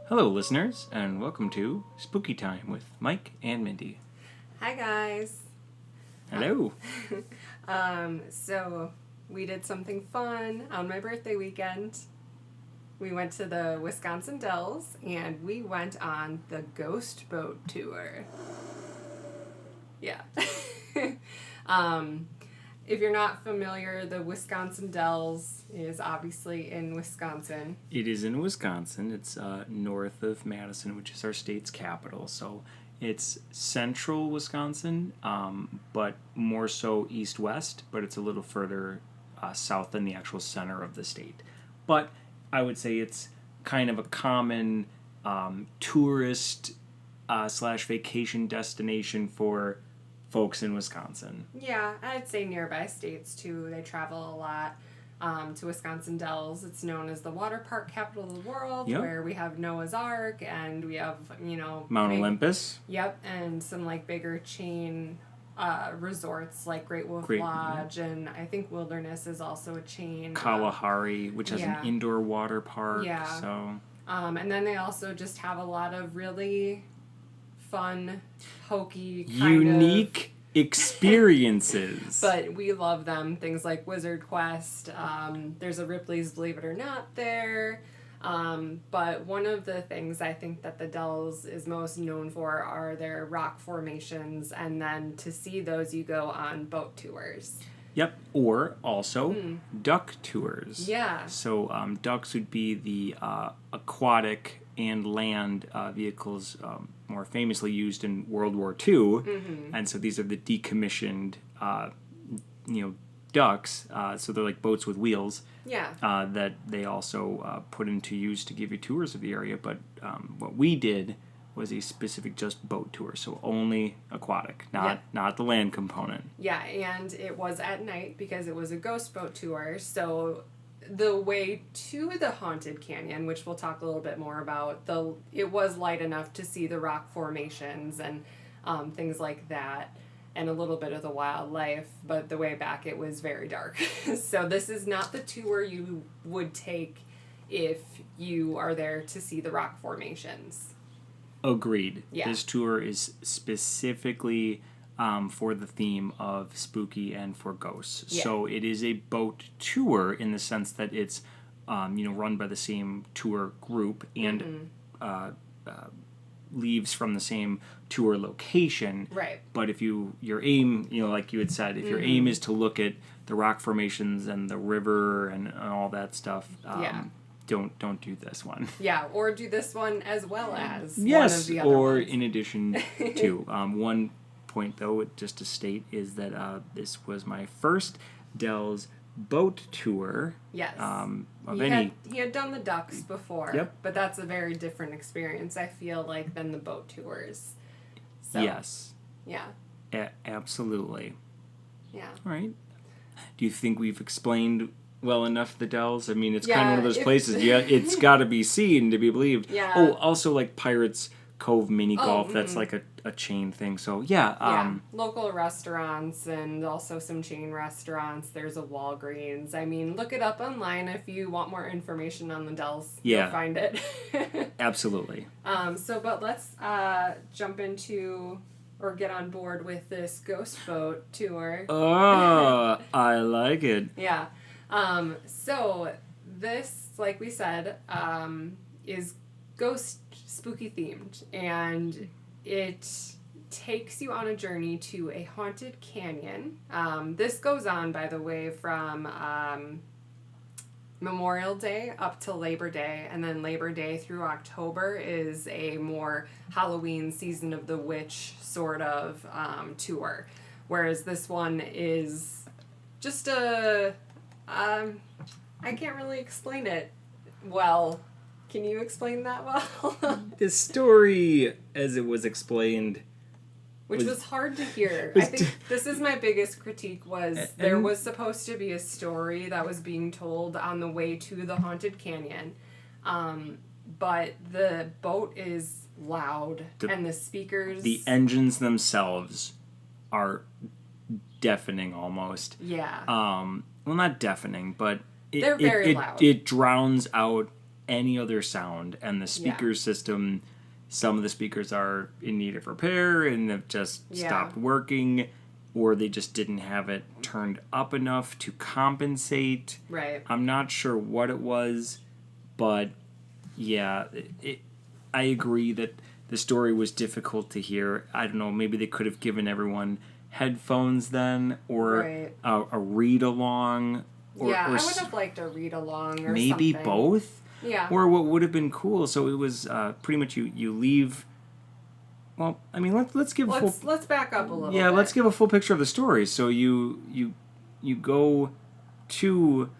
Hello, listeners, and welcome to Spooky Time with Mike and Mindy. Hi, guys. Hello. So we did something fun on my birthday weekend. We went to the Wisconsin Dells, and we went on the Ghost Boat Tour. Yeah. If you're not familiar, the Wisconsin Dells is obviously in Wisconsin. It is in Wisconsin. It's north of Madison, which is our state's capital. So it's central Wisconsin, but more so east-west, but it's a little further south than the actual center of the state. But I would say it's kind of a common tourist slash vacation destination for folks in Wisconsin. Yeah, I'd say nearby states too. They travel a lot to Wisconsin Dells. It's known as the water park capital of the world, where we have Noah's Ark and we have, Mount Olympus. Yep, and some like bigger chain resorts like Great Wolf Lodge, and I think Wilderness is also a chain. Kalahari, which has an indoor water park. Yeah. So. And then they also just have a lot of really fun, hokey, unique experiences. But we love them. Things like Wizard Quest. There's a Ripley's Believe It or Not there. But one of the things I think that the Dells is most known for are their rock formations. And then to see those, you go on boat tours. Yep, or also duck tours. Yeah. So ducks would be the aquatic and land vehicles more famously used in World War II, and so these are the decommissioned, ducks. So they're like boats with wheels. Yeah. That they also put into use to give you tours of the area. But what we did was a specific just boat tour, so only aquatic, not the land component. Yeah, and it was at night because it was a ghost boat tour, so the way to the Haunted Canyon, which we'll talk a little bit more about, it was light enough to see the rock formations and things like that, and a little bit of the wildlife, but the way back it was very dark. So this is not the tour you would take if you are there to see the rock formations. Agreed. Yeah. This tour is specifically for the theme of spooky and for ghosts. Yeah. So it is a boat tour in the sense that it's run by the same tour group and leaves from the same tour location. Right. But if your aim, like you had said, if your aim is to look at the rock formations and the river and all that stuff, don't do this one. Yeah, or do this one as well as one of the other or ones. In addition to. One point, though, just to state, is that this was my first Dells boat tour. Yes. He had done the ducks before, but that's a very different experience, I feel like, than the boat tours. So, yes. Yeah. Absolutely. Yeah. All right. Do you think we've explained well enough the Dells? I mean, it's kind of one of those places, it's got to be seen to be believed. Yeah. Oh, also like Pirates Cove mini golf, that's like a chain thing. So, local restaurants and also some chain restaurants. There's a Walgreens. I mean, look it up online if you want more information on the Dells. Yeah. You'll find it. Absolutely. But let's jump into or get on board with this ghost boat tour. Oh, I like it. Yeah. So this, like we said, is ghost spooky themed, and it takes you on a journey to a haunted canyon. This goes on, by the way, from Memorial Day up to Labor Day, and then Labor Day through October is a more Halloween season of the witch sort of tour, whereas this one is just I can't really explain it well. Can you explain that well? The story, as it was explained, which was hard to hear. I think this is my biggest critique, was there was supposed to be a story that was being told on the way to the Haunted Canyon. But the boat is loud, and the speakers... The engines themselves are deafening almost. Yeah. Well, not deafening, but they're very loud. It drowns out any other sound, and the speaker system, some of the speakers are in need of repair and have just stopped working, or they just didn't have it turned up enough to compensate. Right. I'm not sure what it was, but yeah, I agree that the story was difficult to hear. I don't know, maybe they could have given everyone headphones then, or a read-along. Or I would have liked a read-along or maybe something. both? Yeah. Or what would have been cool, so it was pretty much you leave... Well, I mean, let's give a full... Let's back up a little bit. Yeah, let's give a full picture of the story. So you go to...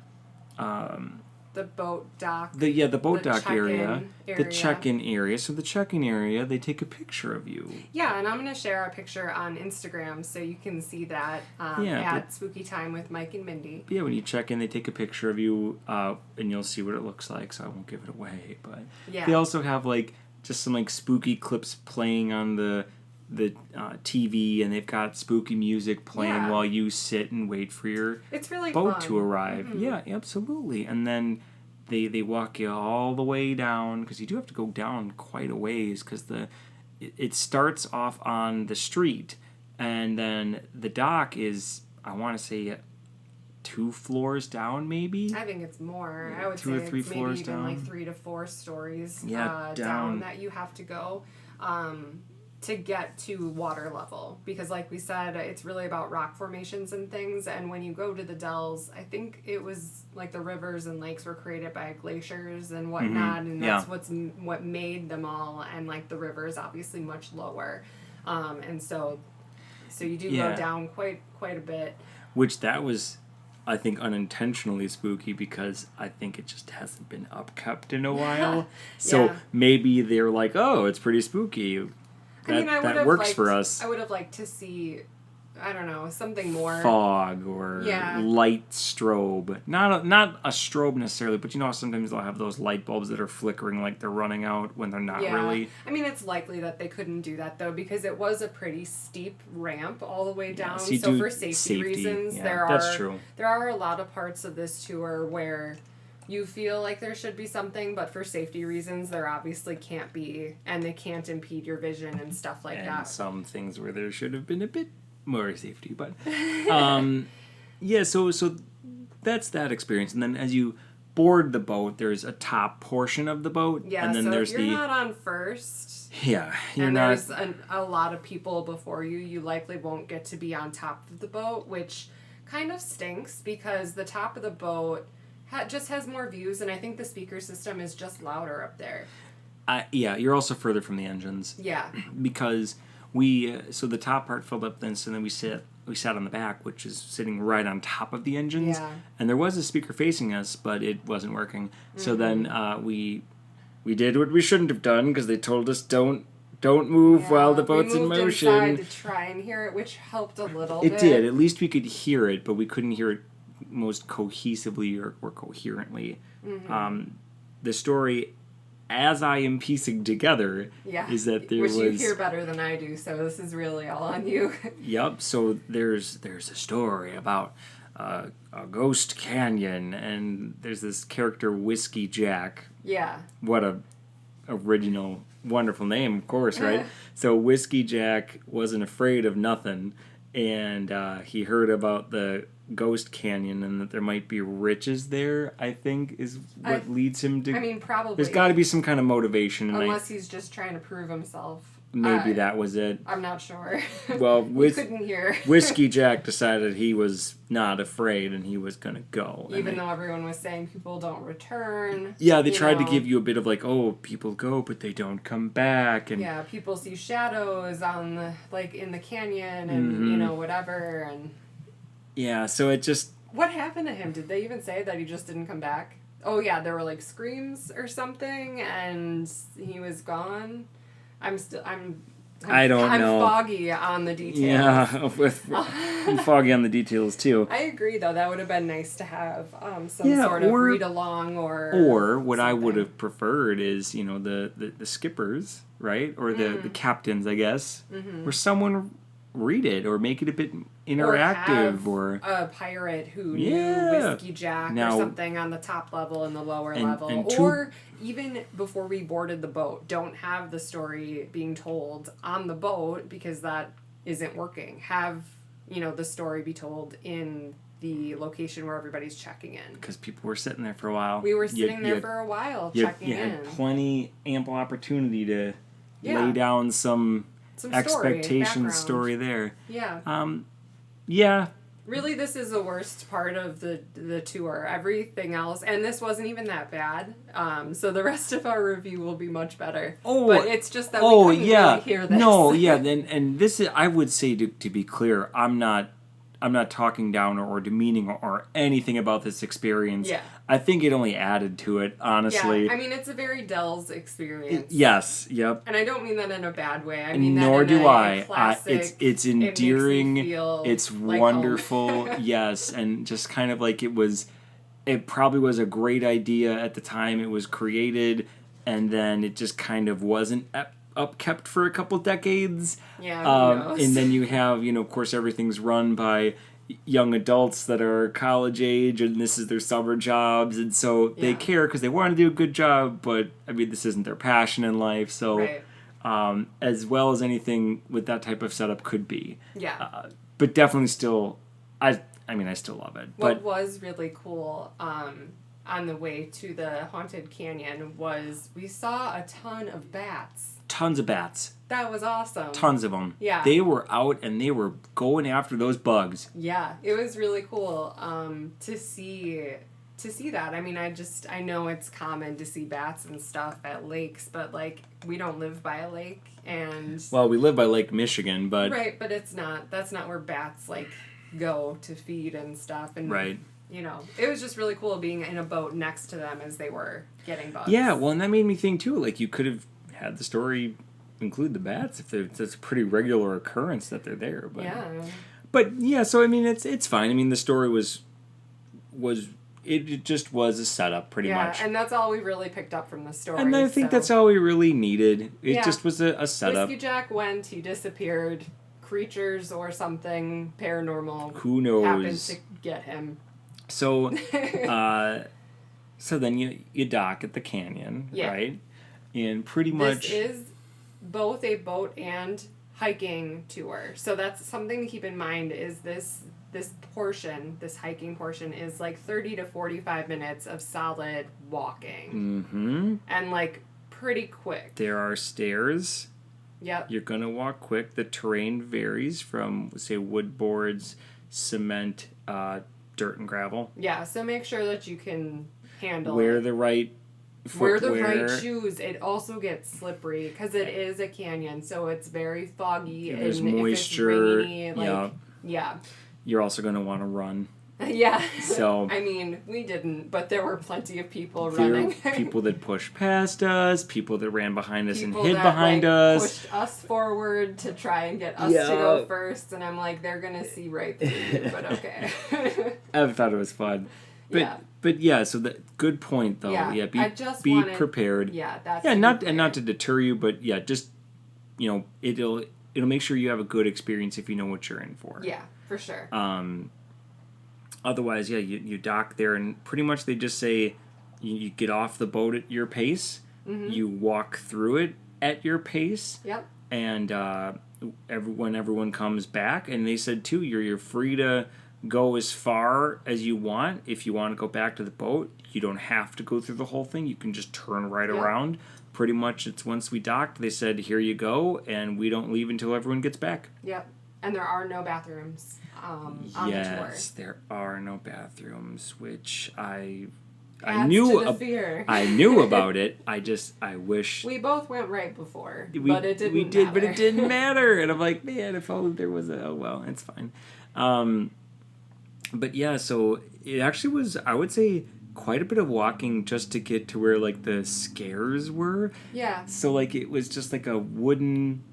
the boat dock. The boat dock area. area. The check-in area. So the check-in area, they take a picture of you. Yeah, and I'm going to share a picture on Instagram so you can see that at Spooky Time with Mike and Mindy. Yeah, when you check in, they take a picture of you, and you'll see what it looks like, so I won't give it away. But they also have, like, just some, like, spooky clips playing on the TV, and they've got spooky music playing while you sit and wait for your boat to arrive. Mm-hmm. Yeah, absolutely. And then they walk you all the way down, because you do have to go down quite a ways, because it starts off on the street, and then the dock is, I want to say, 2 floors down, maybe? I think it's more. I would 2 say or 3 it's floors maybe even down. like 3 to 4 stories down that you have to go to get to water level. Because like we said, it's really about rock formations and things. And when you go to the Dells, I think it was like the rivers and lakes were created by glaciers and whatnot. Mm-hmm. And that's what made them all. And like the river is obviously much lower. And so you do go down quite a bit. Which that was... I think unintentionally spooky, because I think it just hasn't been upkept in a while. So maybe they're like, oh, it's pretty spooky. That works for us. I would have liked to see, I don't know, something more... Fog or light strobe. Not a strobe necessarily, but you know how sometimes they'll have those light bulbs that are flickering like they're running out when they're not really. I mean, it's likely that they couldn't do that, though, because it was a pretty steep ramp all the way down. So for safety reasons, that's true. There are a lot of parts of this tour where you feel like there should be something, but for safety reasons, there obviously can't be, and they can't impede your vision and stuff like that. And some things where there should have been a bit more safety, but so that's that experience. And then as you board the boat, there's a top portion of the boat, and then there's if you're not on first, you're and not. There's a lot of people before you. You likely won't get to be on top of the boat, which kind of stinks because the top of the boat just has more views, and I think the speaker system is just louder up there. You're also further from the engines. Yeah, because so the top part filled up, then we sat on the back, which is sitting right on top of the engines, and there was a speaker facing us, but it wasn't working. Mm-hmm. So then we did what we shouldn't have done, because they told us don't move while the boat's in motion. We moved inside to try and hear it, which helped a little bit. It did. At least we could hear it, but we couldn't hear it most cohesively or coherently. Mm-hmm. The story, as I am piecing together, is that there which was... you hear better than I do, so this is really all on you. Yep, so there's a story about a ghost canyon, and there's this character, Whiskey Jack. Yeah. What a original, wonderful name, of course, right? So Whiskey Jack wasn't afraid of nothing, and he heard about the ghost canyon and that there might be riches there, I think, is what leads him to... I mean, probably. There's got to be some kind of motivation. Unless he's just trying to prove himself. Maybe that was it. I'm not sure. Well, we couldn't hear. Whiskey Jack decided he was not afraid and he was going to go. Even though everyone was saying people don't return. Yeah, they tried to give you a bit of like, oh, people go, but they don't come back. And yeah, people see shadows on in the canyon and, whatever. And yeah, so it just... What happened to him? Did they even say that he just didn't come back? Oh, yeah, there were screams or something and he was gone. I'm I don't know. I'm foggy on the details. Yeah, I'm foggy on the details too. I agree, though. That would have been nice to have some sort of read along or what something. I would have preferred is the skippers, right, or the captains, I guess, or someone read it or make it a bit interactive, or a pirate who knew Whiskey Jack or something on the top level and the lower level, or even before we boarded the boat, don't have the story being told on the boat because that isn't working. Have the story be told in the location where everybody's checking in. Because people were sitting there for a while. We were sitting there for a while checking in. You had ample opportunity to lay down some expectation story there. Yeah. Yeah. Really, this is the worst part of the tour. Everything else, and this wasn't even that bad. So the rest of our review will be much better. But it's just that we couldn't really hear this. No, yeah, and this is, I would say, to be clear, I'm not talking down or demeaning or anything about this experience. Yeah. I think it only added to it, honestly. Yeah, I mean, it's a very Dell's experience. Yes, yep. And I don't mean that in a bad way. I mean nor that in do I. Classic, it's endearing. It's like wonderful. Yes, and just kind of like it probably was a great idea at the time it was created, and then it just kind of wasn't upkept for a couple decades. Yeah, who knows? And then you have, of course, everything's run by young adults that are college age, and this is their summer jobs, and so they care because they want to do a good job, but, I mean, this isn't their passion in life, so as well as anything with that type of setup could be. Yeah. But definitely still, I still love it. What was really cool on the way to the Haunted Canyon was we saw a ton of bats. Tons of bats. That was awesome. Tons of them. Yeah. They were out and they were going after those bugs. Yeah, it was really cool to see that. I mean, I know it's common to see bats and stuff at lakes, but like we don't live by a lake, and well, we live by Lake Michigan, but right, but that's not where bats like go to feed and stuff, and right. It was just really cool being in a boat next to them as they were getting bugs. Yeah, well, and that made me think too. Like you could have had the story include the bats if it's a pretty regular occurrence that they're there. But But yeah, so I mean it's fine. I mean the story was it just was a setup pretty much. Yeah, and that's all we really picked up from the story. And I think that's all we really needed. It just was a setup. Whiskey Jack went, he disappeared. Creatures or something paranormal. Who knows? Happened to get him. So, so then you dock at the canyon, right? And pretty much this is both a boat and hiking tour. So that's something to keep in mind. Is this hiking portion is like 30 to 45 minutes of solid walking, and like pretty quick. There are stairs. Yep. You're gonna walk quick. The terrain varies from, say, wood boards, cement, dirt and gravel. Yeah, so make sure that you can handle Wear it. the right footwear. Wear the right shoes. It also gets slippery because it is a canyon, so it's very foggy. And there's and moisture. If it's rainy, yeah. You're also gonna want to run. Yeah. So I mean, we didn't, but there were plenty of people running. People that pushed past us, people that ran behind us people and hid that, behind us. Pushed us forward to try and get us to go first, and I'm like, they're gonna see right through you, but okay. I thought it was fun. But yeah, so good point though. Yeah, be prepared. Yeah, that's not to deter you, but yeah, just it'll make sure you have a good experience if you know what you're in for. Yeah, for sure. Otherwise, yeah, you dock there, and pretty much they just say you get off the boat at your pace. Mm-hmm. You walk through it at your pace. Yep. And everyone comes back, and they said too, you're free to go as far as you want. If you want to go back to the boat, you don't have to go through the whole thing. You can just turn right around. Pretty much, it's once we docked, they said, here you go, and we don't leave until everyone gets back. Yep. And there are no bathrooms on the tour. Yes, there are no bathrooms, which I knew about it. I wish we both went right before, but it didn't. We did, matter. But it didn't matter. And I'm like, man, if only there was it's fine. But yeah, so it actually was, I would say, quite a bit of walking just to get to where like the scares were. Yeah. So like it was just like a wooden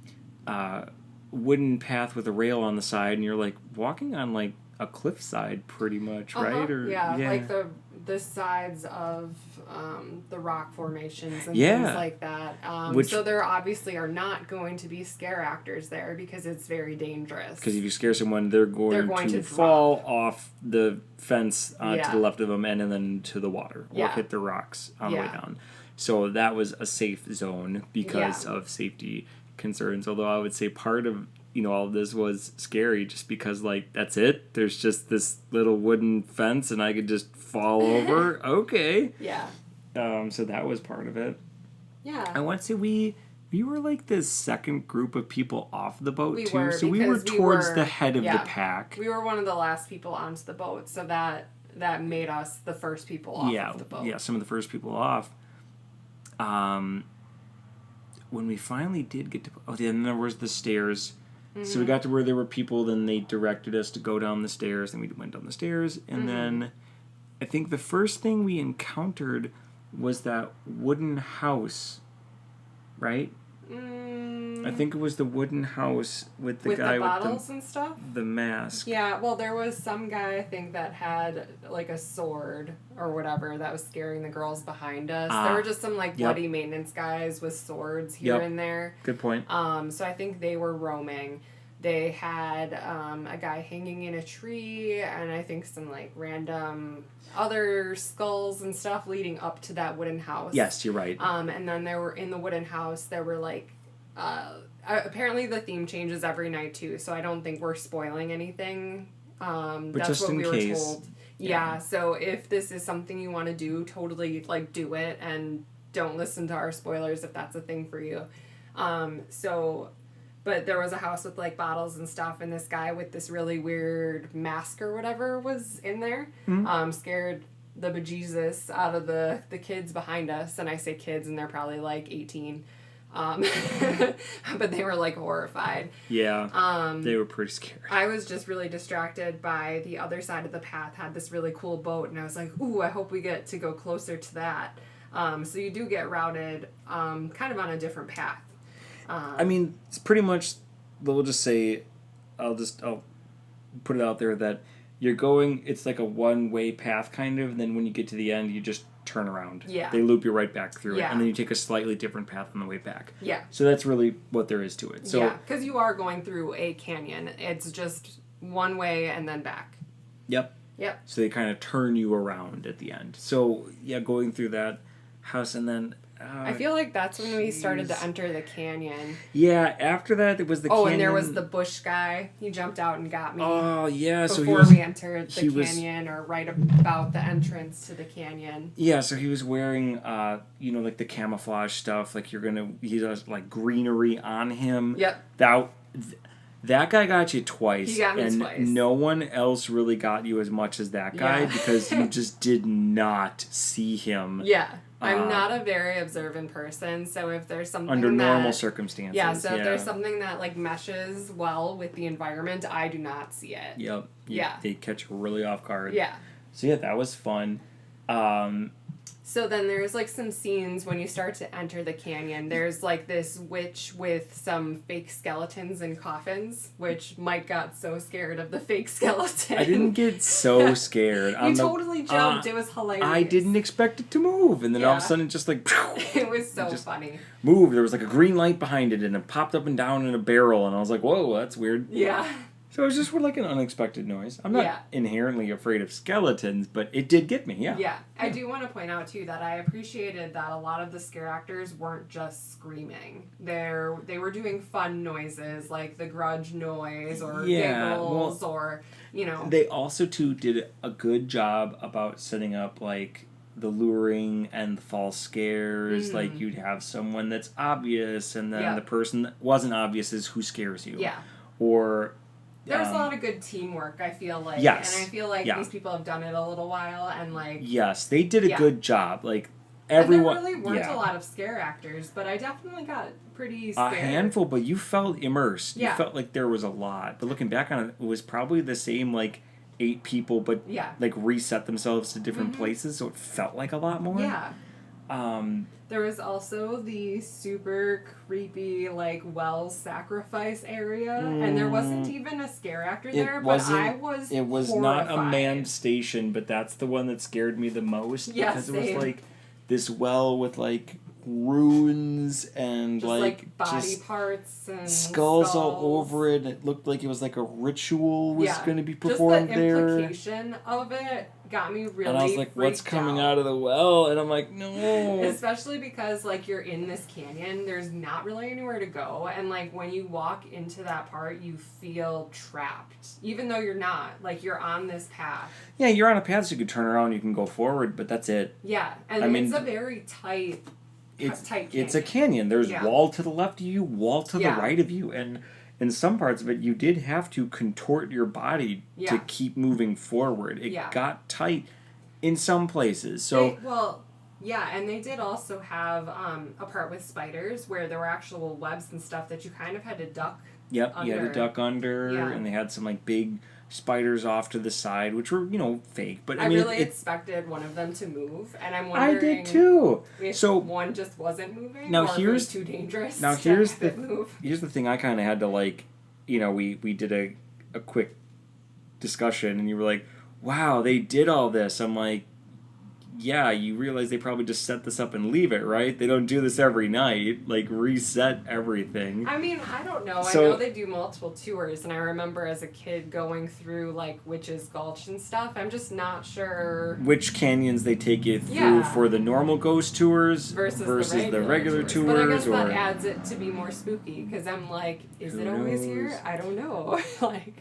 wooden path with a rail on the side, and you're like walking on like a cliffside, pretty much, right? Or yeah, like the sides of the rock formations and Yeah. things like that. Which- so there obviously are not going to be scare actors there because it's very dangerous. Because if you scare someone, they're going to drop. fall off the fence to Yeah. the left of them and then to the water or Yeah. hit the rocks on the way Yeah. down. So that was a safe zone because Yeah. of safety concerns. Although I would say part of all of this was scary just because like that's it. There's just this little wooden fence and I could just fall over. Okay. Yeah. So that was part of it. Yeah. I want to say we were like the second group of people off the boat We too. were, So we were because we towards were- the head of yeah. the pack. We were one of the last people onto the boat, so that made us the first people off of the boat. Yeah, some of the first people off. When we finally did get to... Oh, then there was the stairs. Mm-hmm. So we got to where there were people, then they directed us to go down the stairs, and we went down the stairs, and then I think the first thing we encountered was that wooden house, right? I think it was the wooden house with the guy the with bottles and stuff. the mask. Yeah, well, there was some guy I think that had like a sword or whatever that was scaring the girls behind us. There were just some like bloody maintenance guys with swords here and there. Good point. So I think they were roaming. They had a guy hanging in a tree, and I think some like random other skulls and stuff leading up to that wooden house. Yes, you're right. And then there were in the wooden house there were like apparently the theme changes every night too, so I don't think we're spoiling anything. But That's just what in we case. were told. Yeah, so if this is something you want to do, totally like do it and don't listen to our spoilers if that's a thing for you. But there was a house with like bottles and stuff, and this guy with this really weird mask or whatever was in there. Scared the bejesus out of the kids behind us, and I say kids, and they're probably like 18. But they were like horrified. Yeah. They were pretty scary. I was just really distracted by the other side of the path had this really cool boat, and I was like, ooh, I hope we get to go closer to that. So you do get routed kind of on a different path. I mean, it's pretty much, we'll just say, I'll put it out there that you're going, it's like a one-way path kind of, and then when you get to the end, you just turn around. Yeah. They loop you right back through it, Yeah. and then you take a slightly different path on the way back. Yeah. So that's really what there is to it. So, yeah, because you are going through a canyon. It's just one way and then back. Yep. Yep. So they kind of turn you around at the end. So, yeah, going through that house, and then... I feel like that's when we started to enter the canyon. Yeah, after that, it was the canyon. Oh, and there was the bush guy. He jumped out and got me. Oh, yeah. Before we entered the canyon, or right about the entrance to the canyon. Yeah, so he was wearing, like the camouflage stuff. Like he has like greenery on him. Yep. That guy got you twice. He got me and twice. No one else really got you as much as that guy Yeah. because you just did not see him. Yeah. I'm not a very observant person, so if there's something under normal circumstances. Yeah, so if there's something that like meshes well with the environment, I do not see it. Yep. Yeah. They catch you really off guard. Yeah. So yeah, that was fun. So then there's like some scenes when you start to enter the canyon. There's like this witch with some fake skeletons and coffins, which Mike got so scared of the fake skeleton. I didn't get so scared. You totally jumped. It was hilarious. I didn't expect it to move, and then all of a sudden it just like... It was so funny. Moved. There was like a green light behind it, and it popped up and down in a barrel, and I was like, whoa, that's weird. Yeah. So it was just like an unexpected noise. I'm not inherently afraid of skeletons, but it did get me, yeah. Yeah. I do want to point out, too, that I appreciated that a lot of the scare actors weren't just screaming. They were doing fun noises, like the grudge noise, or giggles, or, They also, too, did a good job about setting up, like, the luring and the false scares. Like, you'd have someone that's obvious, and then the person that wasn't obvious is who scares you. Yeah. Or... There's a lot of good teamwork, I feel like. Yes. And I feel like these people have done it a little while, and like... Yes, they did a good job. Like, everyone... And there really weren't a lot of scare actors, but I definitely got pretty scared. A handful, but you felt immersed. Yeah. You felt like there was a lot. But looking back on it, it was probably the same, like, 8 people, but, like, reset themselves to different places, so it felt like a lot more. Yeah. There was also the super creepy, like, well sacrifice area, and there wasn't even a scare actor there, but I was It was horrified. not a manned station, but that's the one that scared me the most. Yeah, because same. it was like this well with like runes and just, like body parts and skulls all over it. It looked like it was like a ritual was going to be performed there. Just the implication of it got me really and I was like, what's coming out of the well? And I'm like, no. Especially because, like, you're in this canyon, there's not really anywhere to go, and, like, when you walk into that part, you feel trapped. Even though you're not. Like, you're on this path. Yeah, you're on a path, so you can turn around, you can go forward, but that's it. Yeah, and it's a very tight canyon. It's a canyon. There's wall to the left of you, wall to the right of you, and in some parts of it, you did have to contort your body to keep moving forward. It got tight in some places. So and they did also have a part with spiders where there were actual webs and stuff that you kind of had to duck. Yep, you had to duck under, and they had some like big spiders off to the side, which were, fake. But I mean, really expected one of them to move, and I'm wondering. I did too. If one just wasn't moving, now or if it was too dangerous. Now here's the thing. I kind of had to we did a quick discussion, and you were like, "Wow, they did all this." I'm like, yeah, you realize they probably just set this up and leave it, right? They don't do this every night, like reset everything. I mean, I don't know. I know they do multiple tours, and I remember as a kid going through like Witch's Gulch and stuff. I'm just not sure which canyons they take you through for the normal ghost tours versus the regular tours. But I guess that adds it to be more spooky because I'm like, is it always here? I don't know.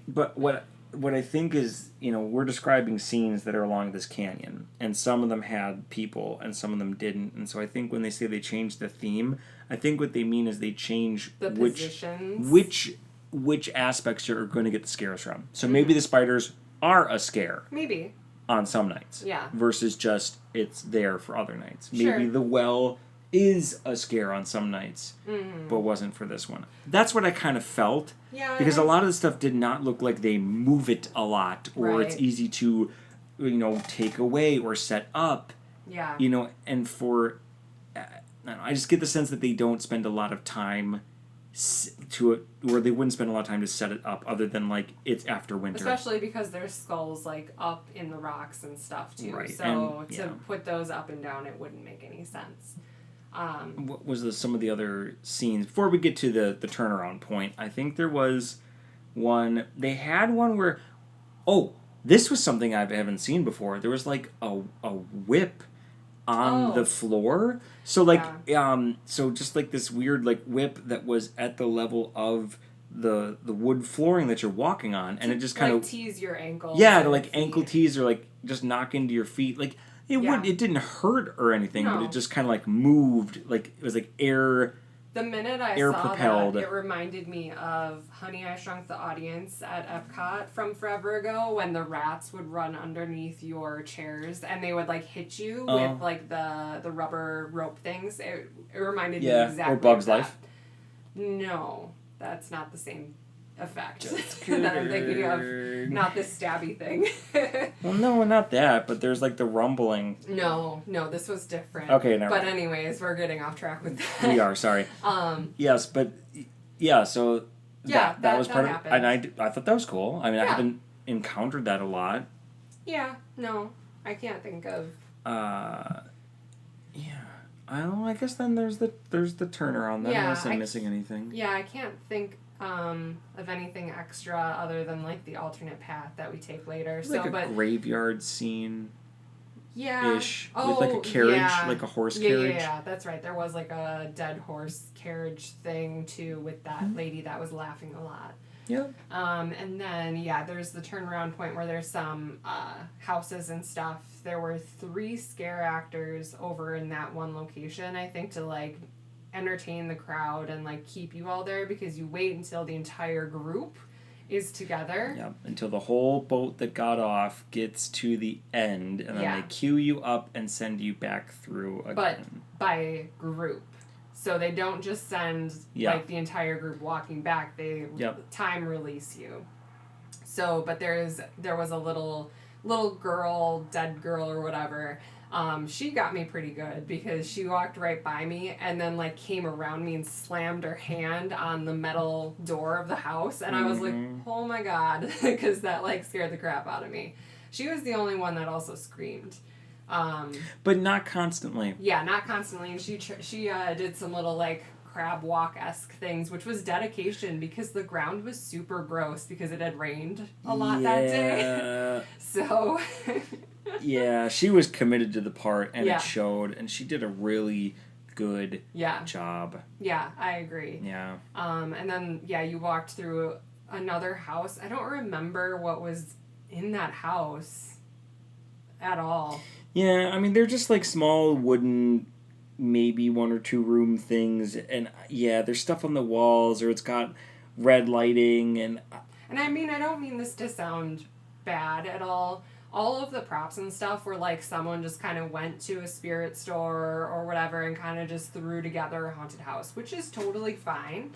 But what I think is, we're describing scenes that are along this canyon, and some of them had people, and some of them didn't. And so I think when they say they changed the theme, I think what they mean is they change the positions. which aspects you're going to get the scares from. So maybe the spiders are a scare. Maybe. On some nights. Yeah. Versus just it's there for other nights. Maybe the well is a scare on some nights, but wasn't for this one. That's what I kind of felt. Yeah. Because a lot of the stuff did not look like they move it a lot, or it's easy to, take away or set up. Yeah. And for, I just get the sense that they don't spend a lot of time or they wouldn't spend a lot of time to set it up, other than like it's after winter. Especially because there's skulls like up in the rocks and stuff too. Right. So to put those up and down, it wouldn't make any sense. What was some of the other scenes before we get to the turnaround point? I think there was one. They had one where, this was something I haven't seen before. There was like a whip on the floor. So so just like this weird like whip that was at the level of the wood flooring that you're walking on, and it just kind of tease your ankle. Yeah, to like ankle tease or like just knock into your feet like. It didn't hurt or anything, but it just kind of like moved, like it was like air. The minute I saw propelled. that, it reminded me of Honey, I Shrunk the Audience at Epcot from forever ago, when the rats would run underneath your chairs and they would like hit you with like the rubber rope things. It reminded me exactly. Or Bug's of that. Life. No, that's not the same effect that I'm thinking of. Not this stabby thing. Well, no, not that, but there's like the rumbling. No, this was different. Okay, never mind. Anyways, we're getting off track with that. We are, sorry. Yes, but so that was part of it. And I thought that was cool. I mean, I haven't encountered that a lot. Yeah, no, I can't think of. I guess then there's the turnaround then, unless I'm missing anything. Yeah, I can't think of anything extra other than like the alternate path that we take later. Like a graveyard scene. Yeah. Ish. With like a carriage, like a horse carriage. Yeah, that's right. There was like a dead horse carriage thing too with that lady that was laughing a lot. Yeah. And then there's the turnaround point where there's some houses and stuff. There were 3 scare actors over in that one location, I think, to like entertain the crowd and like keep you all there, because you wait until the entire group is together. Yeah, until the whole boat that got off gets to the end, and then they queue you up and send you back through again. But by group. So they don't just send like the entire group walking back. They time release you. So, but there was a little girl, dead girl or whatever, She got me pretty good because she walked right by me and then like came around me and slammed her hand on the metal door of the house, and I was like, oh my god, because that like scared the crap out of me. She was the only one that also screamed. But not constantly. Yeah, not constantly, and she did some little like crab walk-esque things, which was dedication because the ground was super gross because it had rained a lot that day. So yeah, she was committed to the part, and it showed, and she did a really good job. Yeah, I agree. Yeah. And then you walked through another house. I don't remember what was in that house at all. Yeah, I mean, they're just like small wooden, maybe 1 or 2 room things, and there's stuff on the walls, or it's got red lighting, and I mean, I don't mean this to sound bad at all. All of the props and stuff were like someone just kind of went to a spirit store or whatever and kind of just threw together a haunted house, which is totally fine.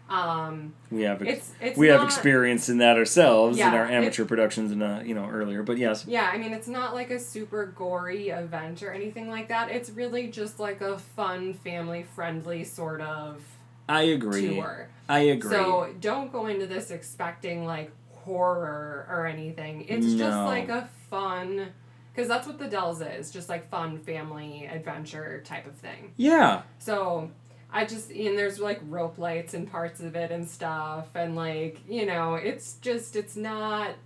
We have it's we have not, experience in that ourselves in our amateur productions and earlier, but yes. Yeah, I mean, it's not like a super gory event or anything like that. It's really just like a fun, family friendly sort of I agree. Tour. I agree. So don't go into this expecting like horror or anything. It's just like a fun, because that's what the Dells is, just like fun family adventure type of thing. Yeah. So and there's like rope lights and parts of it and stuff, and like, it's not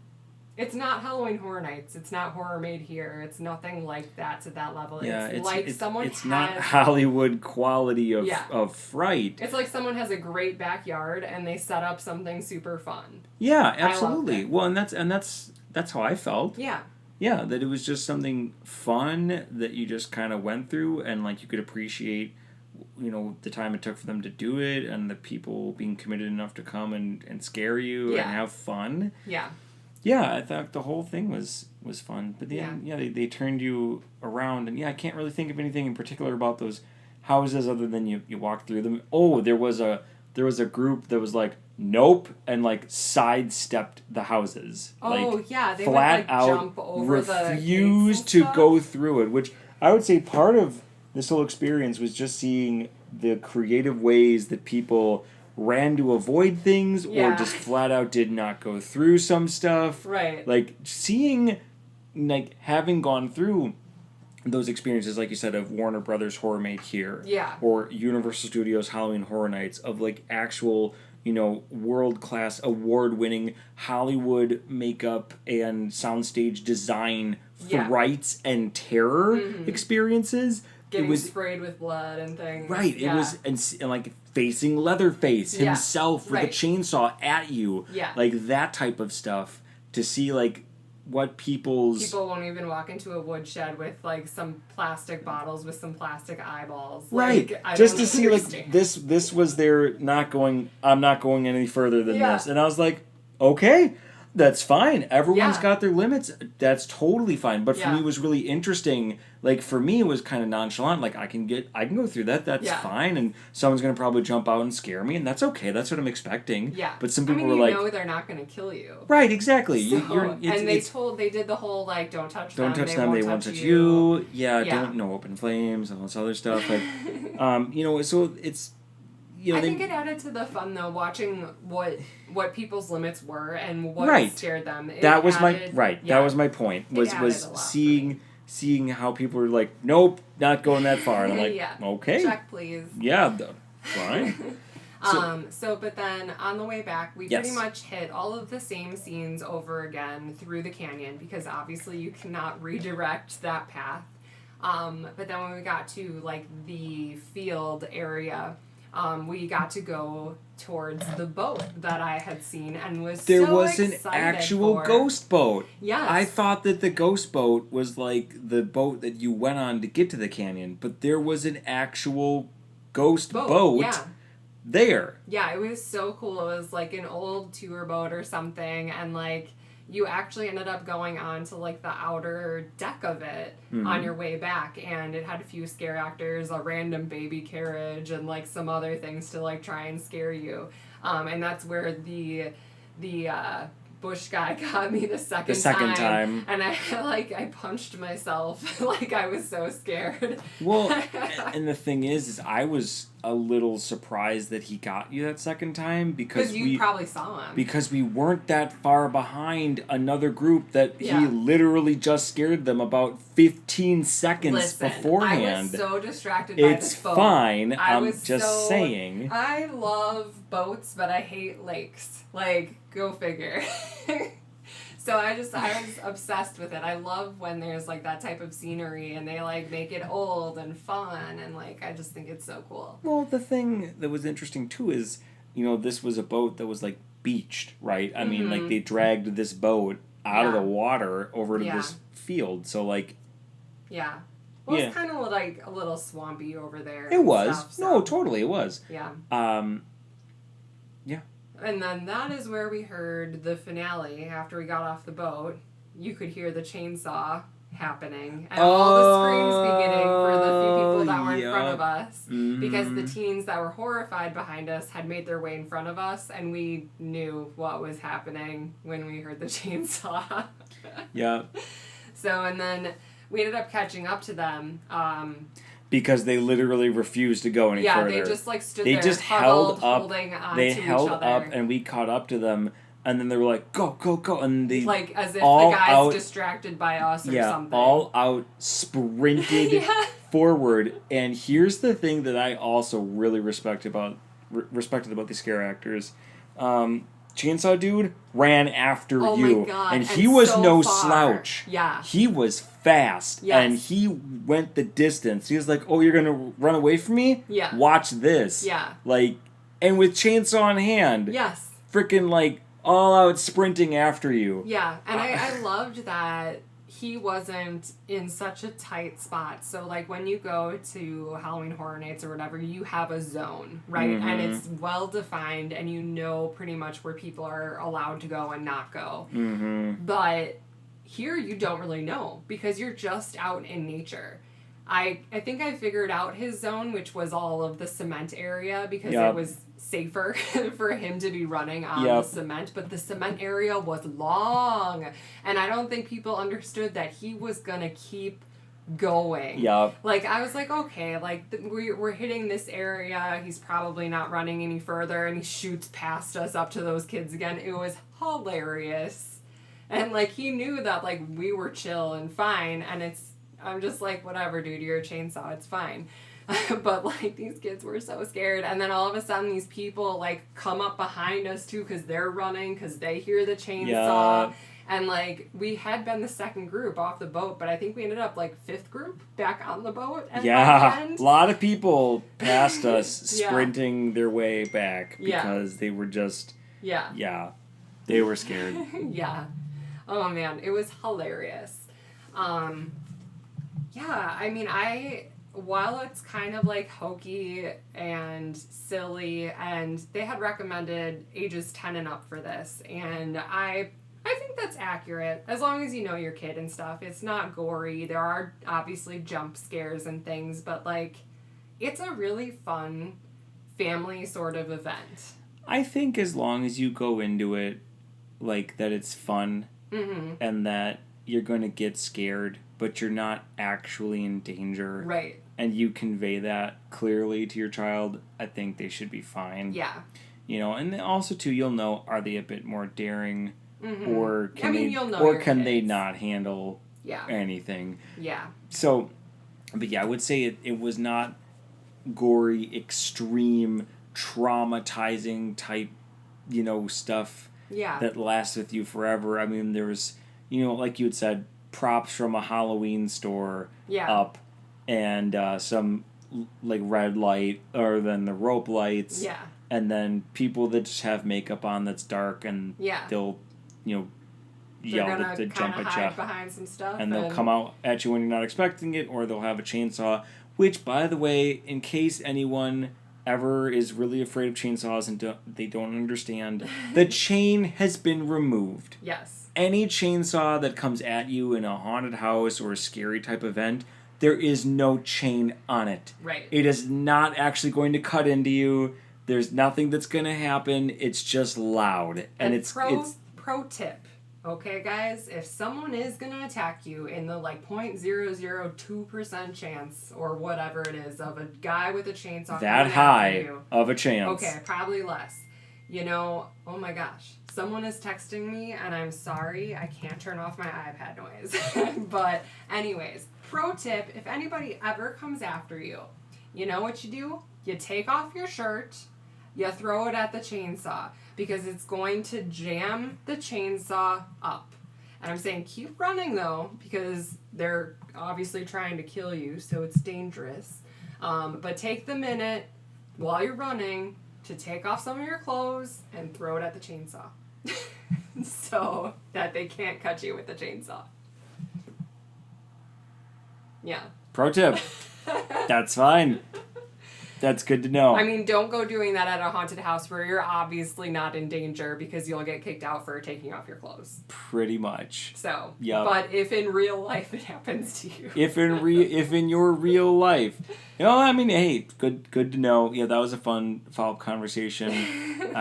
Halloween Horror Nights. It's not Horror Made Here. It's nothing like that to that level. Yeah, it's not Hollywood quality of fright. It's like someone has a great backyard and they set up something super fun. Yeah, absolutely. Well, and that's how I felt. Yeah. Yeah, that it was just something fun that you just kind of went through, and like you could appreciate, the time it took for them to do it, and the people being committed enough to come and scare you and have fun. Yeah. Yeah, I thought the whole thing was fun. But then, they turned you around, and I can't really think of anything in particular about those houses other than you walked through them. Oh, there was a group that was like, nope, and like sidestepped the houses. Oh, like, they flat would like out jump over refused to go through it, which I would say part of this whole experience was just seeing the creative ways that people ran to avoid things or just flat out did not go through some stuff. Right. Like seeing, like having gone through those experiences, like you said, of Warner Brothers Horror Made Here. Yeah. Or Universal Studios Halloween Horror Nights, of like actual, world-class, award-winning Hollywood makeup and soundstage design frights and terror experiences. Getting sprayed with blood and things. Right. It was, and like facing Leatherface himself with a chainsaw at you. Yeah. Like that type of stuff, to see like what people won't even walk into a woodshed with like some plastic bottles with some plastic eyeballs. Right. Like, just to see like this was their I'm not going any further than this. And I was like, okay, that's fine. Everyone's got their limits. That's totally fine. But for me, it was really interesting. Like, for me, it was kind of nonchalant. Like, I can go through that. That's fine. And someone's going to probably jump out and scare me. And that's okay. That's what I'm expecting. Yeah. But some people were like... they're not going to kill you. Right, exactly. So, they did the whole, like, don't touch them. Don't touch them. They won't touch you. Yeah, no open flames, all this other stuff. Like, so it's... I think it added to the fun, though, watching what people's limits were and what scared them. That was my point. Was seeing how people were like, nope, not going that far, and I'm like, okay, check please. Yeah, fine. But then on the way back, we pretty much hit all of the same scenes over again through the canyon, because obviously you cannot redirect that path. But then when we got to like the field area, we got to go towards the boat that I had seen and was there so was excited an actual ghost boat. Yes. I thought that the ghost boat was like the boat that you went on to get to the canyon, but there was an actual ghost boat there. Yeah, it was so cool. It was like an old tour boat or something, and like you actually ended up going on to like the outer deck of it on your way back, and it had a few scare actors, a random baby carriage, and like some other things to like try and scare you. And that's where the bush guy got me the second time. And I punched myself. Like, I was so scared. Well, and the thing is I was a little surprised that he got you that second time because you probably saw him. Because we weren't that far behind another group that he literally just scared them about 15 seconds beforehand. I was so distracted by this boat. It's fine. I'm just saying. I love boats, but I hate lakes. Like, go figure. So I was obsessed with it. I love when there's, like, that type of scenery and they, like, make it old and fun and, like, I just think it's so cool. Well, the thing that was interesting, too, is, you know, this was a boat that was, like, beached, right? I mean, like, they dragged this boat out of the water over to this field, so, like... Yeah. Well, it's kind of, like, a little swampy over there. It was. Stuff, so. No, totally, it was. Yeah. Yeah. And then that is where we heard the finale. After we got off the boat, you could hear the chainsaw happening and all the screams beginning for the few people that were in front of us, because the teens that were horrified behind us had made their way in front of us, and we knew what was happening when we heard the chainsaw. Yeah. So, and then we ended up catching up to them. Because they literally refused to go any further. Yeah, they just like stood they there, just huddled, held up. holding on they to held each other. up, and we caught up to them, and then they were like, "Go, go, go!" And they like as if the guy's distracted by us or something. All out sprinted forward. And here's the thing that I also really respected about these scare actors. Chainsaw Dude ran after you. My God. And he was so no far. slouch. Yeah. He was fast. Yes. And he went the distance. He was like, "Oh, you're going to run away from me? Yeah. Watch this." Yeah. Like, and with chainsaw in hand. Yes. Freaking, like, all out sprinting after you. Yeah. And I loved that he wasn't in such a tight spot. So, like, when you go to Halloween Horror Nights or whatever, you have a zone, right? Mm-hmm. And it's well-defined, and you know pretty much where people are allowed to go and not go. Mm-hmm. But here you don't really know, because you're just out in nature. I think I figured out his zone, which was all of the cement area, because it was safer for him to be running on the cement, but the cement area was long, and I don't think people understood that he was gonna keep going. Like, I was like, okay, like, we're hitting this area, he's probably not running any further, and he shoots past us up to those kids again. It was hilarious. And, like, he knew that, like, we were chill and fine, and I'm just like, whatever, dude, you're a chainsaw, it's fine. But, like, these kids were so scared. And then all of a sudden these people, like, come up behind us, too, because they're running, because they hear the chainsaw. Yeah. And, like, we had been the second group off the boat, but I think we ended up, like, fifth group back on the boat at the end. A lot of people passed us sprinting their way back because they were just... Yeah. They were scared. Yeah. Oh, man. It was hilarious. Yeah, I mean, while it's kind of like hokey and silly, and they had recommended ages 10 and up for this, and I think that's accurate, as long as you know your kid and stuff. It's not gory. There are obviously jump scares and things, but, like, it's a really fun family sort of event. I think as long as you go into it, like, that it's fun, and that you're going to get scared, but you're not actually in danger. Right. And you convey that clearly to your child, I think they should be fine. Yeah. You know, and then also, too, you'll know, are they a bit more daring, or can they not handle anything? Yeah. So, but yeah, I would say it was not gory, extreme, traumatizing type, you know, stuff that lasts with you forever. I mean, there was, you know, like you had said, props from a Halloween store up, and some, like, red light, or then the rope lights. Yeah. And then people that just have makeup on that's dark, and they'll, you know, yell to jump at you. Behind some stuff. And they'll come out at you when you're not expecting it, or they'll have a chainsaw. Which, by the way, in case anyone ever is really afraid of chainsaws and they don't understand, the chain has been removed. Yes. Any chainsaw that comes at you in a haunted house or a scary type event, there is no chain on it. Right. It is not actually going to cut into you. There's nothing that's going to happen. It's just loud. And it's pro tip. Okay, guys, if someone is going to attack you in the like 0.002% chance or whatever it is of a guy with a chainsaw that high of a chance. Okay, probably less. You know, oh my gosh, someone is texting me and I'm sorry, I can't turn off my iPad noise. But anyways, pro tip, if anybody ever comes after you, you know what you do? You take off your shirt, you throw it at the chainsaw because it's going to jam the chainsaw up. And I'm saying keep running though because they're obviously trying to kill you, so it's dangerous. But take the minute while you're running to take off some of your clothes and throw it at the chainsaw so that they can't cut you with the chainsaw. Yeah. Pro tip. That's fine. That's good to know. I mean, don't go doing that at a haunted house where you're obviously not in danger because you'll get kicked out for taking off your clothes. Pretty much. So, yep. But if in real life it happens to you. if in your real life. You know, I mean, hey, good to know. Yeah, that was a fun follow-up conversation, in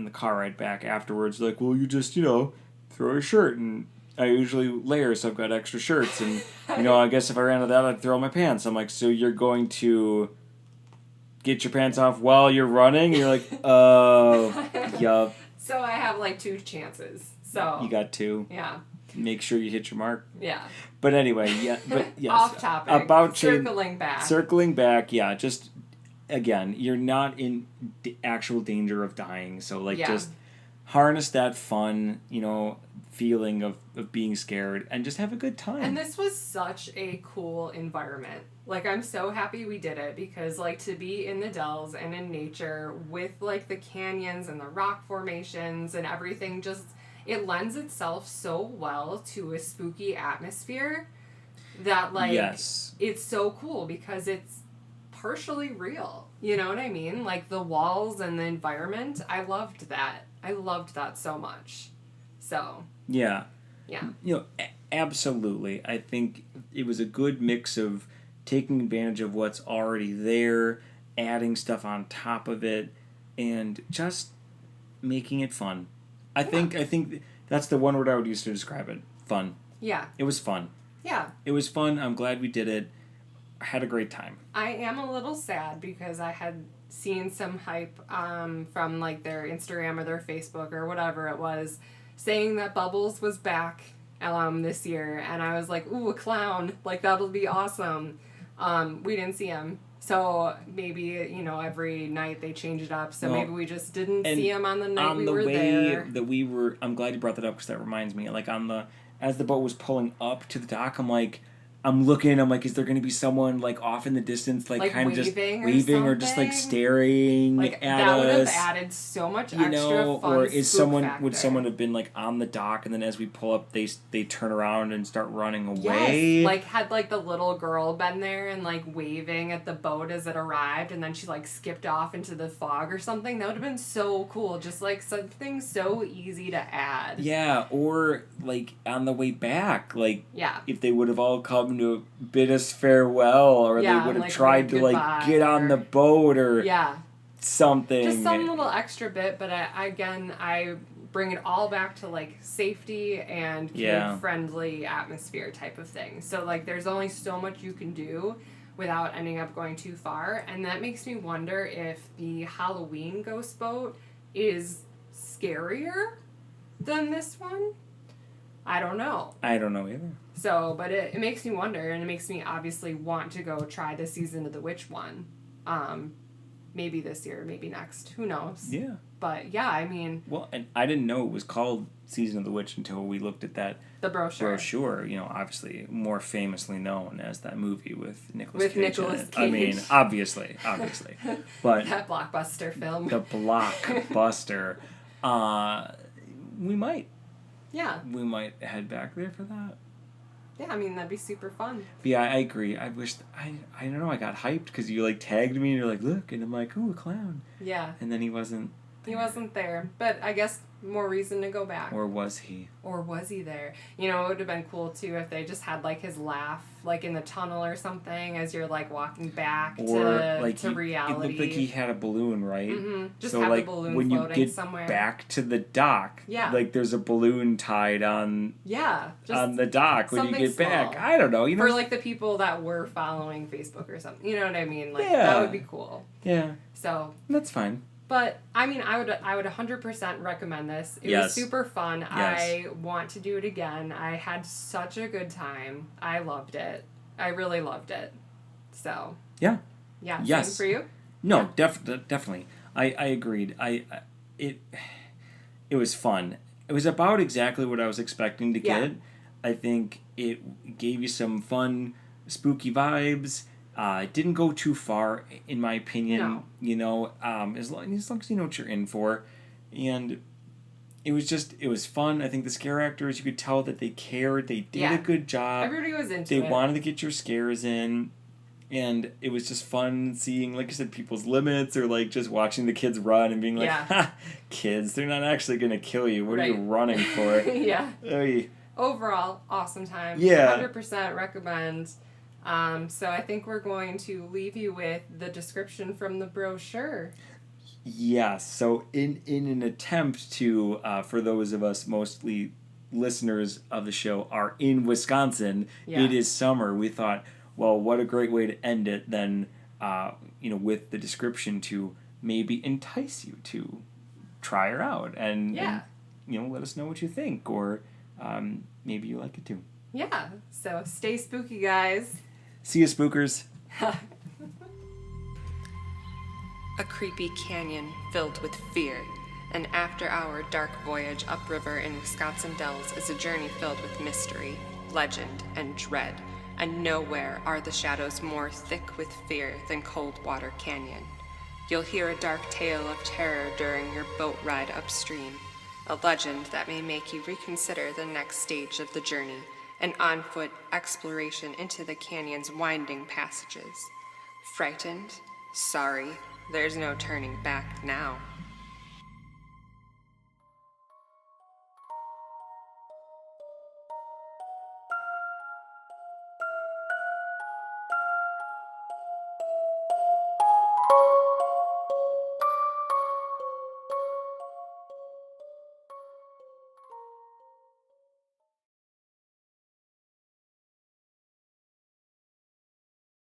the car ride back afterwards. Like, well, you just, throw a shirt, and I usually layer, so I've got extra shirts, and, I guess if I ran out of that, I'd throw my pants. I'm like, so you're going to get your pants off while you're running? And you're like, oh, yup. So I have like 2 chances. So you got 2. Yeah. Make sure you hit your mark. Yeah. But anyway, yeah. But yes. Off topic. About Circling back. Yeah. Just again, you're not in actual danger of dying, so just harness that fun, feeling of being scared and just have a good time. And this was such a cool environment. Like, I'm so happy we did it because, to be in the Dells and in nature with, the canyons and the rock formations and everything, it lends itself so well to a spooky atmosphere that, yes. It's so cool because it's partially real. You know what I mean? The walls and the environment, I loved that. I loved that so much. So. Yeah. Yeah. Absolutely. I think it was a good mix of taking advantage of what's already there, adding stuff on top of it, and just making it fun. I think that's the one word I would use to describe it. Fun. Yeah. It was fun. Yeah. It was fun. I'm glad we did it. I had a great time. I am a little sad because I had seen some hype from their Instagram or their Facebook or whatever it was saying that Bubbles was back this year, and I was like, ooh, a clown. That'll be awesome. We didn't see him. So maybe, every night they change it up. So maybe we just didn't see him on the night we were there. I'm glad you brought that up because that reminds me. As the boat was pulling up to the dock, I'm looking, is there going to be someone, off in the distance, kind of just waving or just, staring at us? That would have added so much extra fun. Or would someone have been, on the dock, and then as we pull up, they turn around and start running away? Yes, had, the little girl been there and, waving at the boat as it arrived, and then she, skipped off into the fog or something? That would have been so cool. Just, something so easy to add. Yeah, or, on the way back, yeah. if they would have all come to bid us farewell, or they would have tried to get on the boat or something. Just some little extra bit, but I bring it all back to safety and kid-friendly atmosphere type of thing. So there's only so much you can do without ending up going too far, and that makes me wonder if the Halloween ghost boat is scarier than this one. I don't know. I don't know either. So, but it makes me wonder, and it makes me obviously want to go try the Season of the Witch one. Maybe this year, maybe next. Who knows? Yeah. But, yeah, I mean... Well, and I didn't know it was called Season of the Witch until we looked at that... The brochure. Obviously more famously known as that movie with Nicolas Cage. Nicolas Cage. I mean, obviously. But that blockbuster film. The blockbuster. We might. Yeah. We might head back there for that. Yeah, I mean, that'd be super fun. But yeah, I agree. I wish... I don't know, I got hyped because you, tagged me and you're like, look, and I'm like, ooh, a clown. Yeah. And then he wasn't He there. wasn't there. But I guess more reason to go back. Or was he? Or was he there? You know, it would have been cool too if they just had like his laugh, like in the tunnel or something, as you're like walking back to reality. It looked like he had a balloon, right? Mm-hmm. Just so have like the balloon when you floating get somewhere. back to the dock, Yeah. like there's a balloon tied on the dock when you get back. Small. I don't know, you know. For like the people that were following Facebook or something, you know what I mean? Like Yeah. that would be cool. Yeah. So that's fine. But I mean, I would 100% recommend this. It was super fun. Yes. I want to do it again. I had such a good time. I loved it. I really loved it. So yeah, same for you. No, definitely. I agreed. It was fun. It was about exactly what I was expecting to get. I think it gave you some fun, spooky vibes. It didn't go too far, in my opinion. No. You know, as long as you know what you're in for, and it was fun. I think the scare actors, you could tell that they cared. They did a good job. Everybody was into it. it. They wanted to get your scares in, and it was just fun seeing, like I said, people's limits, or like just watching the kids run and being like, "Ha, kids, they're not actually gonna kill you. What are you running for?" Yeah. Oy. Overall, awesome time. Yeah. 100% recommend. So I think we're going to leave you with the description from the brochure. Yes. So in an attempt to, for those of us mostly listeners of the show are in Wisconsin, it is summer. We thought, well, what a great way to end it than, with the description to maybe entice you to try her out and let us know what you think, or maybe you like it too. Yeah. So stay spooky, guys. See you, spookers. A creepy canyon filled with fear. An after-hour dark voyage upriver in Wisconsin Dells is a journey filled with mystery, legend, and dread, and nowhere are the shadows more thick with fear than Coldwater Canyon. You'll hear a dark tale of terror during your boat ride upstream, a legend that may make you reconsider the next stage of the journey, an on-foot exploration into the canyon's winding passages. Frightened? Sorry, there's no turning back now.